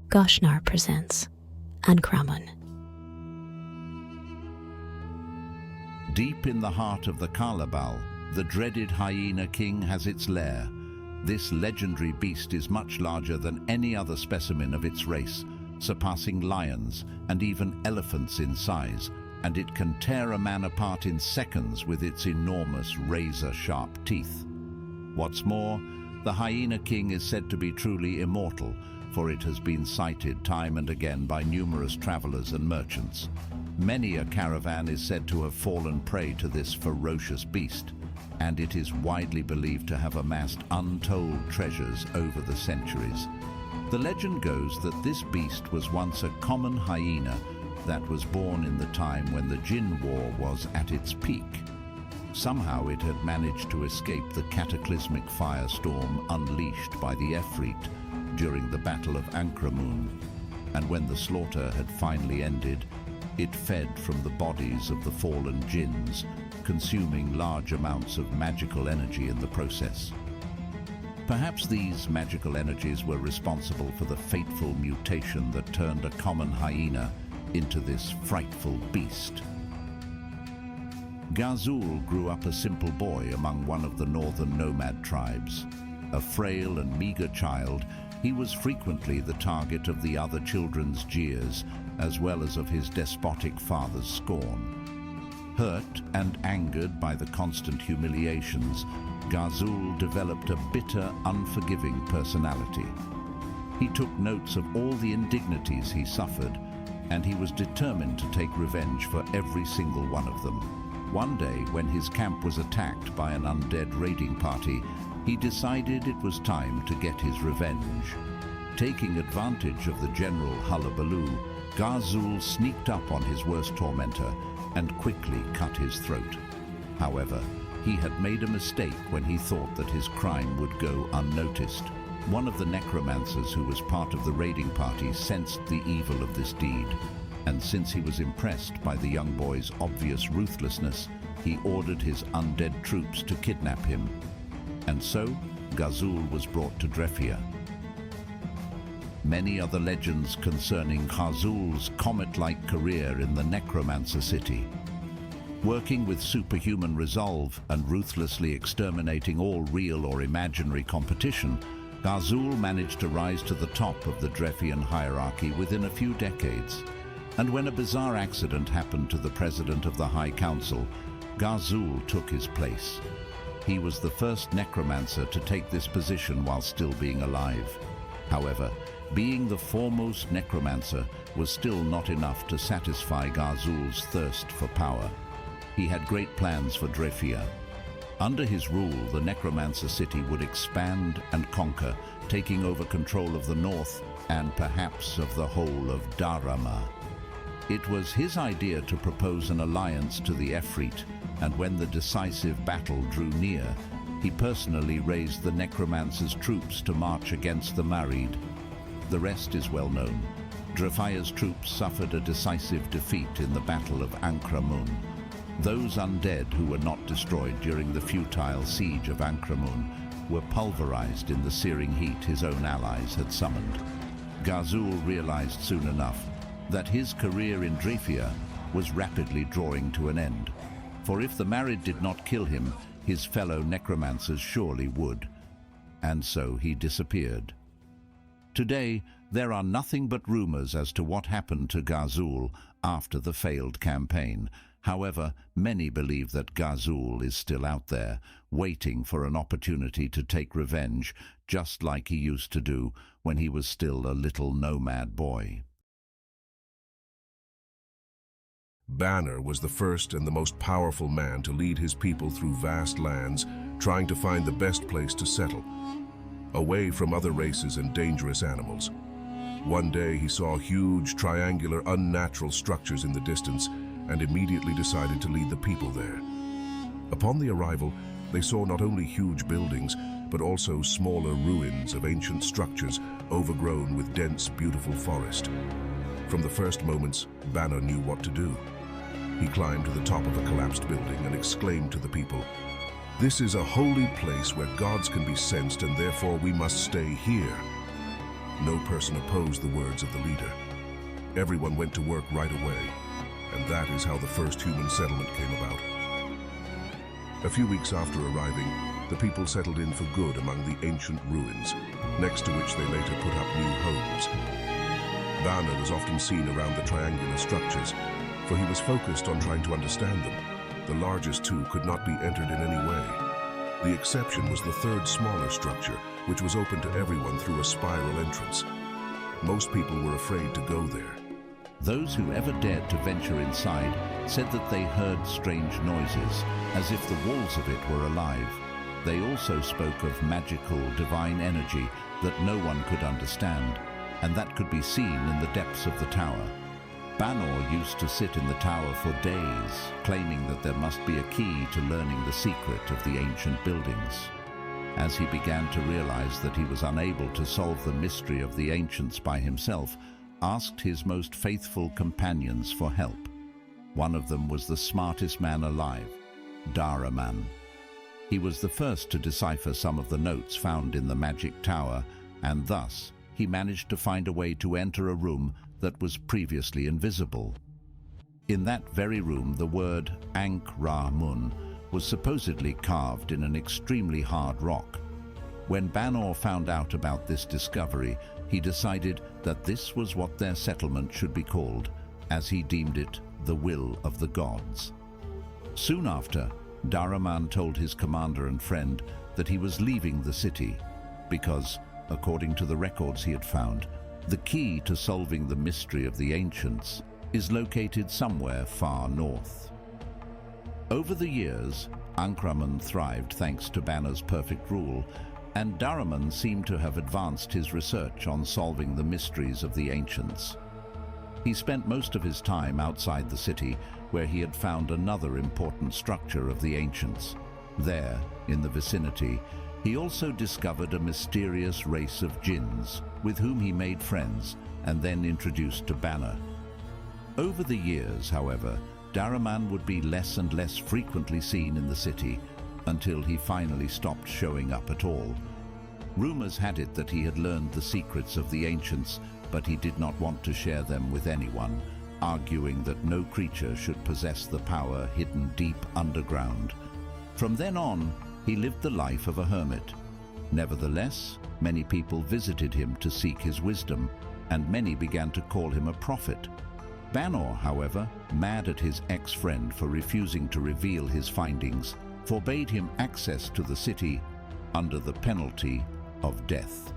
Goshnar presents Ankrahmun. Deep in the heart of the Kalabal, the dreaded hyena king has its lair. This legendary beast is much larger than any other specimen of its race, surpassing lions and even elephants in size, and it can tear a man apart in seconds with its enormous razor-sharp teeth. What's more, the hyena king is said to be truly immortal, for it has been sighted time and again by numerous travelers and merchants. Many a caravan is said to have fallen prey to this ferocious beast, and it is widely believed to have amassed untold treasures over the centuries. The legend goes that this beast was once a common hyena that was born in the time when the Jinn War was at its peak. Somehow it had managed to escape the cataclysmic firestorm unleashed by the Efreet during the Battle of Ankrahmun, and when the slaughter had finally ended, it fed from the bodies of the fallen jinns, consuming large amounts of magical energy in the process. Perhaps these magical energies were responsible for the fateful mutation that turned a common hyena into this frightful beast. Ghazul grew up a simple boy among one of the northern nomad tribes. A frail and meager child, he was frequently the target of the other children's jeers, as well as of his despotic father's scorn. Hurt and angered by the constant humiliations, Ghazul developed a bitter, unforgiving personality. He took notes of all the indignities he suffered, and he was determined to take revenge for every single one of them. One day, when his camp was attacked by an undead raiding party, he decided it was time to get his revenge. Taking advantage of the general hullabaloo, Ghazul sneaked up on his worst tormentor and quickly cut his throat. However, he had made a mistake when he thought that his crime would go unnoticed. One of the necromancers who was part of the raiding party sensed the evil of this deed, and since he was impressed by the young boy's obvious ruthlessness, he ordered his undead troops to kidnap him. And so, Ghazul was brought to Drefia. Many are the legends concerning Ghazul's comet-like career in the necromancer city. Working with superhuman resolve and ruthlessly exterminating all real or imaginary competition, Ghazul managed to rise to the top of the Drefian hierarchy within a few decades. And when a bizarre accident happened to the president of the High Council, Ghazul took his place. He was the first necromancer to take this position while still being alive. However, being the foremost necromancer was still not enough to satisfy Ghazul's thirst for power. He had great plans for Drefia. Under his rule, the necromancer city would expand and conquer, taking over control of the north and perhaps of the whole of Darama. It was his idea to propose an alliance to the Efreet, and when the decisive battle drew near, he personally raised the necromancer's troops to march against the Marid. The rest is well known. Drefia's troops suffered a decisive defeat in the Battle of Ankrahmun. Those undead who were not destroyed during the futile siege of Ankrahmun were pulverized in the searing heat his own allies had summoned. Ghazul realized soon enough that his career in Drefia was rapidly drawing to an end. For if the Marid did not kill him, his fellow necromancers surely would. And so he disappeared. Today, there are nothing but rumors as to what happened to Ghazul after the failed campaign. However, many believe that Ghazul is still out there, waiting for an opportunity to take revenge, just like he used to do when he was still a little nomad boy. Banner was the first and the most powerful man to lead his people through vast lands, trying to find the best place to settle, away from other races and dangerous animals. One day he saw huge, triangular, unnatural structures in the distance and immediately decided to lead the people there. Upon the arrival, they saw not only huge buildings, but also smaller ruins of ancient structures overgrown with dense, beautiful forest. From the first moments, Banner knew what to do. He climbed to the top of a collapsed building and exclaimed to the people, "This is a holy place where gods can be sensed, and therefore we must stay here." No person opposed the words of the leader. Everyone went to work right away, and that is how the first human settlement came about. A few weeks after arriving, the people settled in for good among the ancient ruins, next to which they later put up new homes. Bana was often seen around the triangular structures, for he was focused on trying to understand them. The largest two could not be entered in any way. The exception was the third smaller structure, which was open to everyone through a spiral entrance. Most people were afraid to go there. Those who ever dared to venture inside said that they heard strange noises, as if the walls of it were alive. They also spoke of magical, divine energy that no one could understand, and that could be seen in the depths of the tower. Banor used to sit in the tower for days, claiming that there must be a key to learning the secret of the ancient buildings. As he began to realize that he was unable to solve the mystery of the ancients by himself, asked his most faithful companions for help. One of them was the smartest man alive, Ankrahmun. He was the first to decipher some of the notes found in the magic tower, and thus he managed to find a way to enter a room that was previously invisible. In that very room, the word Ankrahmun was supposedly carved in an extremely hard rock. When Banor found out about this discovery, he decided that this was what their settlement should be called, as he deemed it the will of the gods. Soon after, Ankrahmun told his commander and friend that he was leaving the city because, according to the records he had found, the key to solving the mystery of the ancients is located somewhere far north. Over the years, Ankrahmun thrived thanks to Banor's perfect rule, and Ankrahmun seemed to have advanced his research on solving the mysteries of the ancients. He spent most of his time outside the city, where he had found another important structure of the ancients. There, in the vicinity, he also discovered a mysterious race of jinns, with whom he made friends and then introduced to Banor. Over the years, however, Ankrahmun would be less and less frequently seen in the city, until he finally stopped showing up at all. Rumors had it that he had learned the secrets of the ancients, but he did not want to share them with anyone, arguing that no creature should possess the power hidden deep underground. From then on, he lived the life of a hermit. Nevertheless, many people visited him to seek his wisdom, and many began to call him a prophet. Banor, however, mad at his ex-friend for refusing to reveal his findings, forbade him access to the city under the penalty of death.